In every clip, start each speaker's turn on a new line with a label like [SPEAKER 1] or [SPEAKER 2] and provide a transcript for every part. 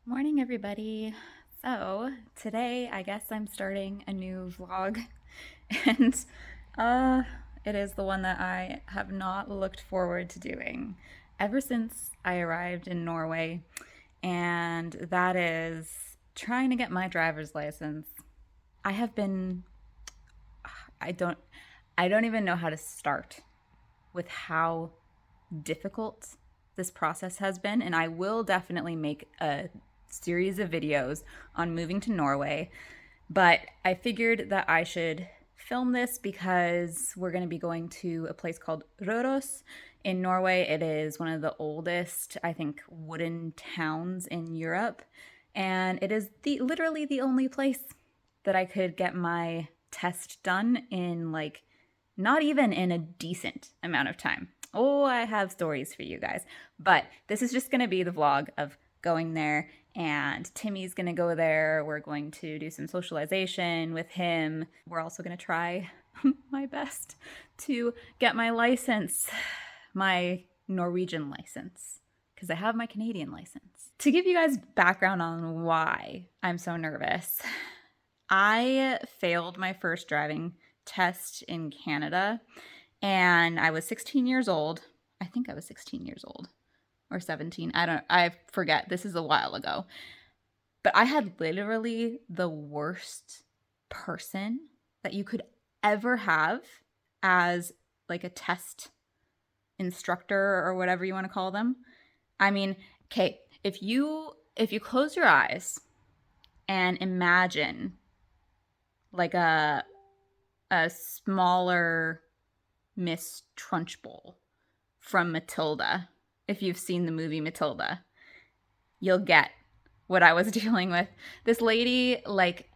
[SPEAKER 1] Morning, everybody. So, today I guess I'm starting a new vlog, and uh, it is the one that I have not looked forward to doing ever since I arrived in Norway, and that is trying to get my driver's license. I have been, I don't, I don't even know how to start with how difficult this process has been, and I will definitely make a series of videos on moving to Norway. But I figured that I should film this because we're going to be going to a place called Røros in Norway. It is one of the oldest, I think, wooden towns in Europe, and it is literally the only place that I could get my test done in like not even in a decent amount of time. Oh, I have stories for you guys. But this is just going to be the vlog of going there, and Timmy's going to go there. We're going to do some socialization with him. We're also going to try my best to get my license, my Norwegian license, because I have my Canadian license. To give you guys background on why I'm so nervous, I failed my first driving test in Canada, and I was 16 years old. I think I was 16 years old or 17. I forget. This is a while ago. But I had literally the worst person that you could ever have as like a test instructor or whatever you want to call them. I mean, okay, if you close your eyes and imagine like a smaller Miss Trunchbull from Matilda. If you've seen the movie Matilda, you'll get what I was dealing with. This lady, like,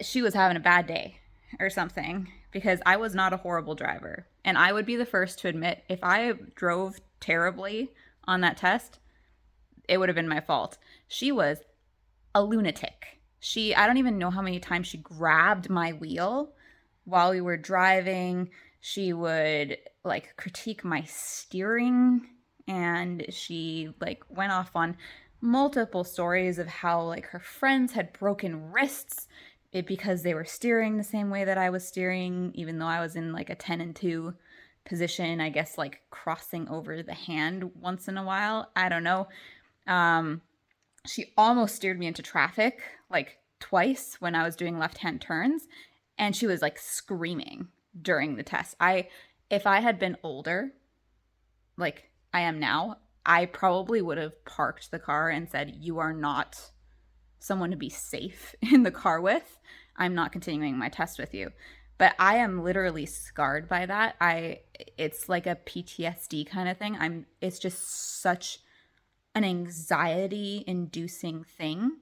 [SPEAKER 1] she was having a bad day or something because I was not a horrible driver. And I would be the first to admit if I drove terribly on that test, it would have been my fault. She was a lunatic. I don't even know how many times she grabbed my wheel while we were driving. She would like critique my steering, and she like went off on multiple stories of how like her friends had broken wrists because they were steering the same way that I was steering, even though I was in like a 10 and 2 position, I guess like crossing over the hand once in a while. I don't know. Um, she almost steered me into traffic like twice when I was doing left-hand turns, and she was like screaming during the test. If I had been older, like I am now, I probably would have parked the car and said, "You are not someone to be safe in the car with. I'm not continuing my test with you." But I am literally scarred by that. It's like a PTSD kind of thing. It's just such an anxiety inducing thing.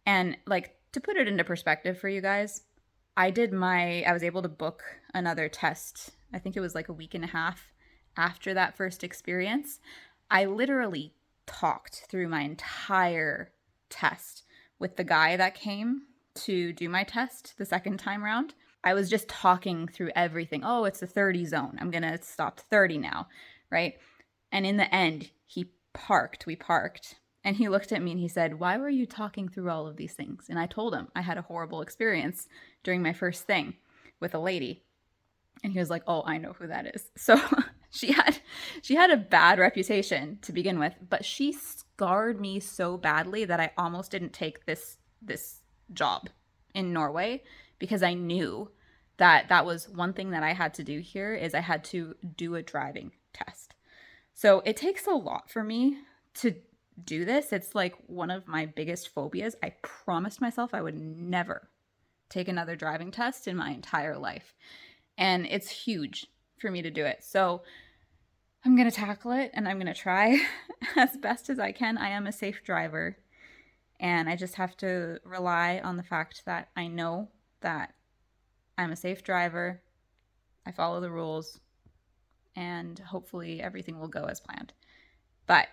[SPEAKER 1] And like to put it into perspective for you guys, I was able to book another test. I think it was like a week and a half after that first experience. I literally talked through my entire test with the guy that came to do my test the second time around. I was just talking through everything. Oh, it's the 30 zone. I'm going to stop 30 now, right? And in the end, we parked, and he looked at me and he said, "Why were you talking through all of these things?" And I told him I had a horrible experience during my first thing with a lady. And he was like, "Oh, I know who that is." So she had a bad reputation to begin with, but she scarred me so badly that I almost didn't take this job in Norway because I knew that that was one thing that I had to do here is I had to do a driving test. So it takes a lot for me to do this. It's like one of my biggest phobias. I promised myself I would never take another driving test in my entire life. And it's huge for me to do it. So I'm going to tackle it and I'm going to try as best as I can. I am a safe driver, and I just have to rely on the fact that I know that I'm a safe driver. I follow the rules, and hopefully everything will go as planned. But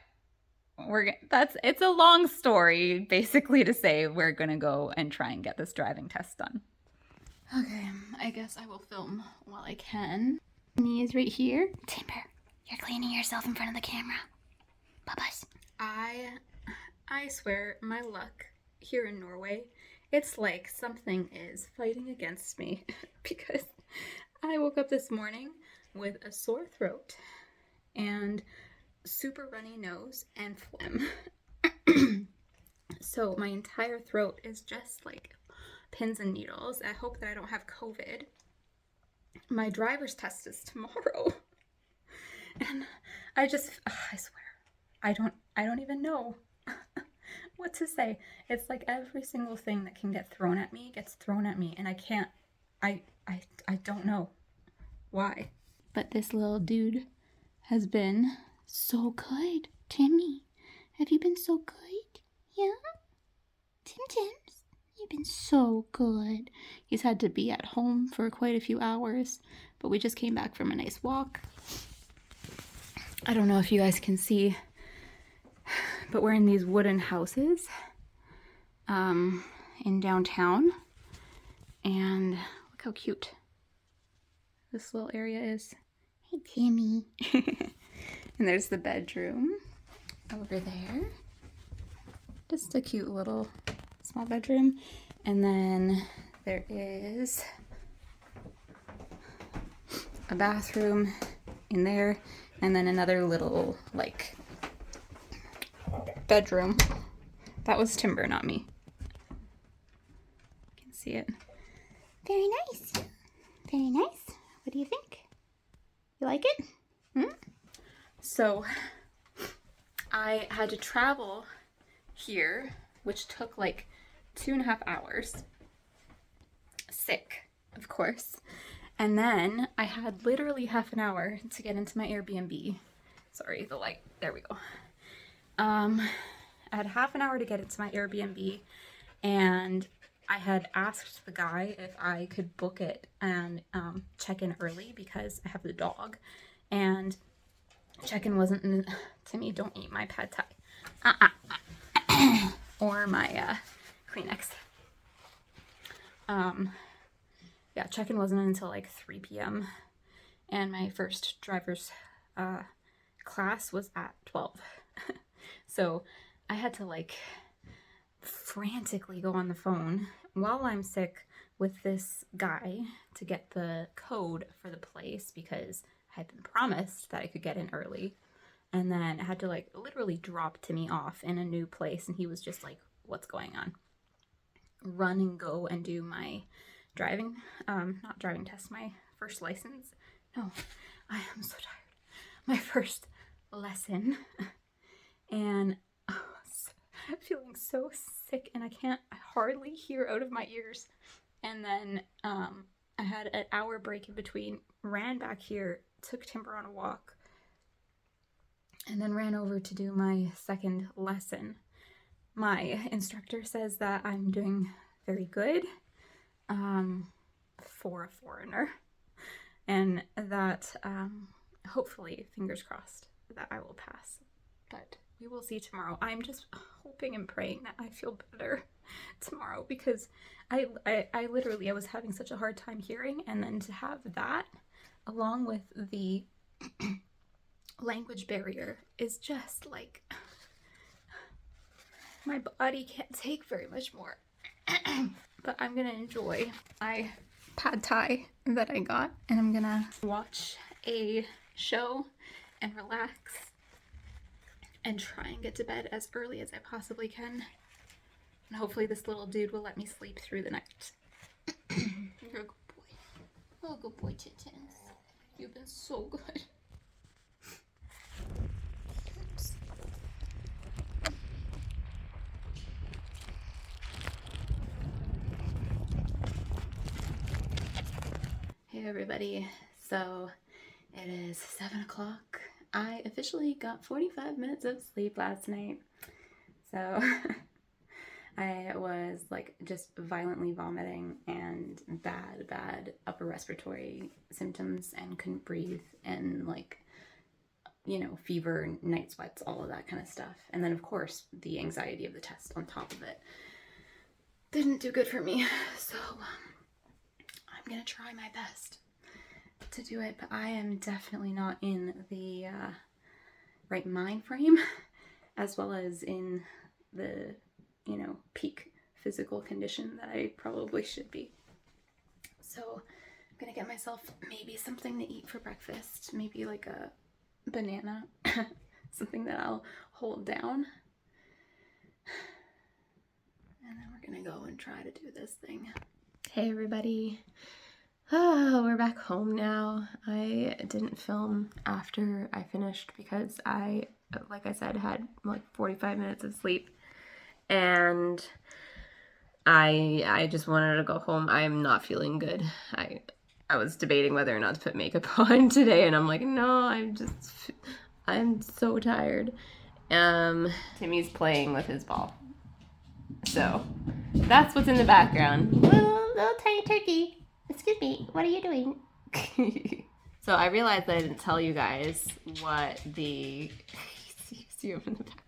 [SPEAKER 1] it's a long story basically to say we're going to go and try and get this driving test done. Okay, I guess I will film while I can. Knee is right here. Timber, you're cleaning yourself in front of the camera. Bubba's. I I swear, my luck here in Norway, it's like something is fighting against me because I woke up this morning with a sore throat and super runny nose and phlegm. So my entire throat is just like pins and needles. I hope that I don't have COVID. My driver's test is tomorrow. And I swear, I don't even know what to say. It's like every single thing that can get thrown at me gets thrown at me, and I don't know why. But this little dude has been so good. Timmy, have you been so good? Yeah? Tims, you've been so good. He's had to be at home for quite a few hours, but we just came back from a nice walk. I don't know if you guys can see, but we're in these wooden houses in downtown, and look how cute this little area is. Hey, Timmy. And there's the bedroom over there. Just a cute little small bedroom. And then there is a bathroom in there, and then another little, like, bedroom. That was Timber, not me. You can see it. Very nice. Very nice. What do you think? You like it? So, I had to travel here, which took like 2.5 hours. Sick, of course. And then I had literally half an hour to get into my Airbnb. Sorry, the light. There we go. I had half an hour to get into my Airbnb, and I had asked the guy if I could book it and check in early because I have the dog, and check-in wasn't Timmy, don't eat my pad thai or my Kleenex. Yeah, check-in wasn't until like 3 p.m. and my first driver's class was at 12. So I had to like frantically go on the phone while I'm sick with this guy to get the code for the place because I had been promised that I could get in early. And then I had to like literally drop Timmy off in a new place, and he was just like, what's going on? Run and go and do my driving, not driving test, my first license. No, I am so tired. My first lesson. And I'm feeling so sick, and I hardly hear out of my ears. And then I had an hour break in between, ran back here, took Timber on a walk, and then ran over to do my second lesson. My instructor says that I'm doing very good for a foreigner, and that hopefully, fingers crossed, that I will pass. But we will see tomorrow. I'm just hoping and praying that I feel better tomorrow, because I literally, I was having such a hard time hearing, and then to have that along with the language barrier is just like, my body can't take very much more. But I'm gonna enjoy my pad thai that I got, and I'm gonna watch a show and relax and try and get to bed as early as I possibly can. And hopefully this little dude will let me sleep through the night. You're a good boy. Oh, good boy, Titins. You've been so good. Oops. Hey everybody. So it is 7 o'clock. I officially got 45 minutes of sleep last night. So I was like just violently vomiting and bad upper respiratory symptoms, and couldn't breathe, and like, you know, fever, night sweats, all of that kind of stuff. And then of course the anxiety of the test on top of it didn't do good for me. So I'm gonna try my best to do it, but I am definitely not in the right mind frame, as well as in the, you know, peak physical condition that I probably should be. So I'm gonna get myself maybe something to eat for breakfast, maybe like a banana, something that I'll hold down. And then we're gonna go and try to do this thing. Hey everybody. Oh, we're back home now. I didn't film after I finished because I, like I said, had like 45 minutes of sleep. And I just wanted to go home. I'm not feeling good. I was debating whether or not to put makeup on today, and I'm like, no, I'm so tired. Timmy's playing with his ball. So that's what's in the background. Little tiny turkey. Excuse me, what are you doing? So I realized that I didn't tell you guys what the... see him in the background.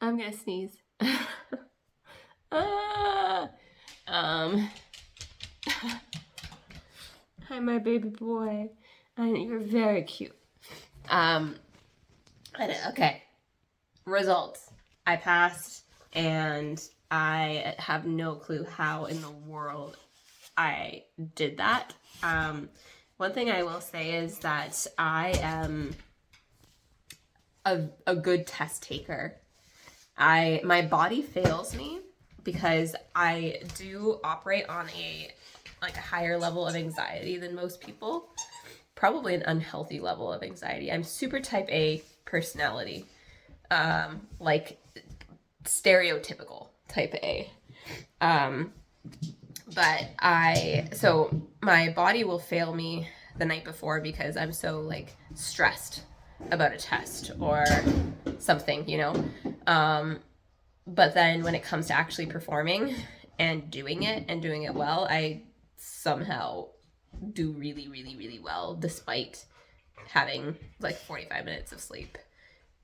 [SPEAKER 1] I'm gonna sneeze. Hi, my baby boy. You're very cute. Okay. Results. I passed, and I have no clue how in the world I did that. One thing I will say is that I am a good test taker. My body fails me because I do operate on a higher level of anxiety than most people. Probably an unhealthy level of anxiety. I'm super type A personality. Like stereotypical type A. So my body will fail me the night before because I'm so like stressed about a test or something, you know. But then when it comes to actually performing and doing it well, I somehow do really, really, really well despite having like 45 minutes of sleep,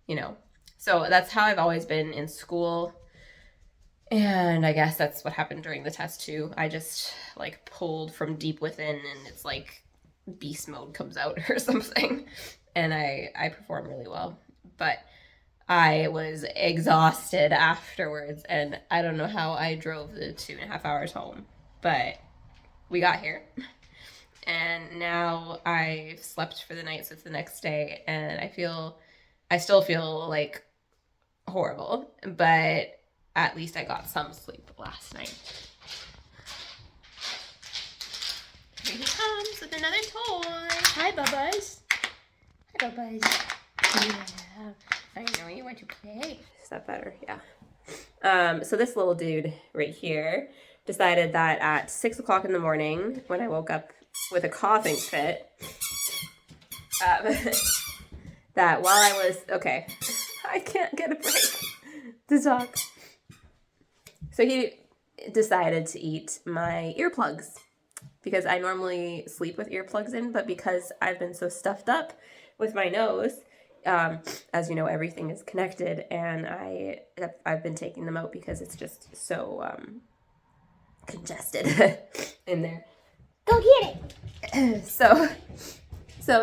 [SPEAKER 1] you know. So that's how I've always been in school. And I guess that's what happened during the test too. I just like pulled from deep within, and it's like beast mode comes out or something. And I perform really well. But I was exhausted afterwards, and I don't know how I drove the 2.5 hours home. But we got here. And now I've slept for the night, so it's the next day, and I still feel like horrible, but at least I got some sleep last night. Here he comes with another toy. Hi, Bubba's. Hi, Bubba's. Yeah, I know you want to play. Is that better? Yeah. So this little dude right here decided that at 6 o'clock in the morning, when I woke up with a coughing fit, that while I was, okay, I can't get a break to talk. So he decided to eat my earplugs because I normally sleep with earplugs in, but because I've been so stuffed up with my nose, as you know, everything is connected, and I've been taking them out because it's just so congested in there. Go get it. So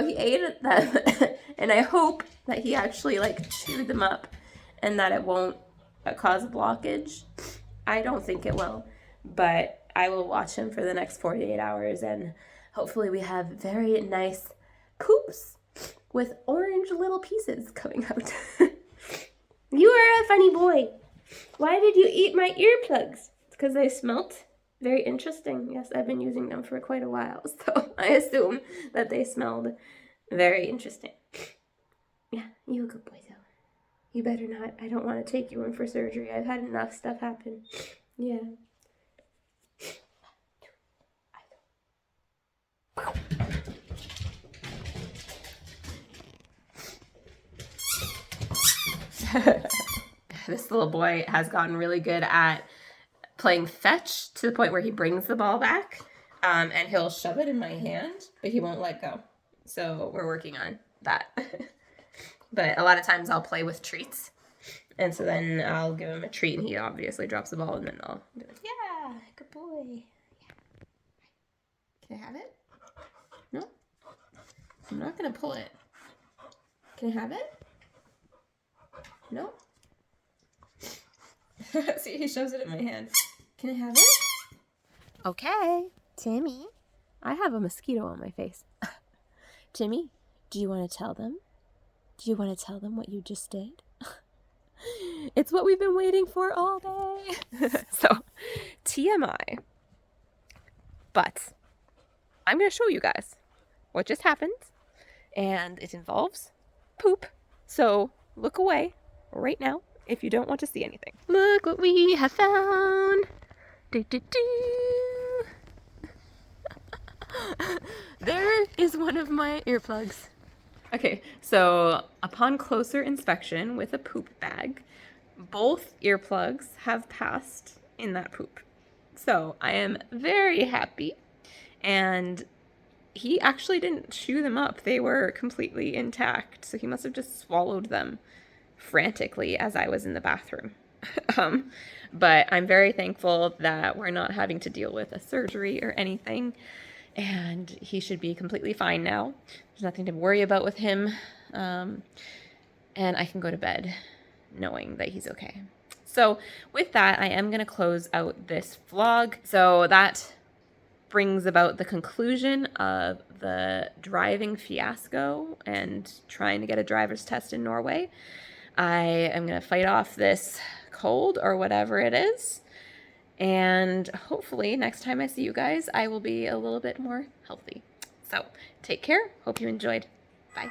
[SPEAKER 1] he ate them, and I hope that he actually like chewed them up and that it won't cause a blockage. I don't think it will, but I will watch him for the next 48 hours, and hopefully we have very nice coops with orange little pieces coming out. You are a funny boy. Why did you eat my earplugs? It's because they smelt very interesting. Yes, I've been using them for quite a while, so I assume that they smelled very interesting. Yeah, you a good boy, though. You better not. I don't want to take you in for surgery. I've had enough stuff happen. Yeah. This little boy has gotten really good at playing fetch to the point where he brings the ball back, and he'll shove it in my hand, but he won't let go. So we're working on that. But a lot of times I'll play with treats, and so then I'll give him a treat, and he obviously drops the ball, and then I'll be like, yeah, good boy. Yeah. Can I have it? No? I'm not going to pull it. Can I have it? No?
[SPEAKER 2] See, he shoves it in my hand. Can I have it? Okay, Timmy. I have a mosquito on my face. Timmy, do you want to tell them? Do you want to tell them what you just did? It's what we've been waiting for all day. So, TMI. But I'm going to show you guys what just happened, and it involves poop. So, look away right now if you don't want to see anything. Look what we have found. Do, do, do. There is one of my earplugs. Okay, so upon closer inspection with a poop bag, both earplugs have passed in that poop. So I am very happy. And he actually didn't chew them up. They were completely intact. So he must have just swallowed them frantically as I was in the bathroom. But I'm very thankful that we're not having to deal with a surgery or anything. And he should be completely fine now. There's nothing to worry about with him. And I can go to bed knowing that he's okay. So with that, I am going to close out this vlog. So that brings about the conclusion of the driving fiasco and trying to get a driver's test in Norway. I am going to fight off this cold or whatever it is. And hopefully next time I see you guys, I will be a little bit more healthy. So take care. Hope you enjoyed. Bye.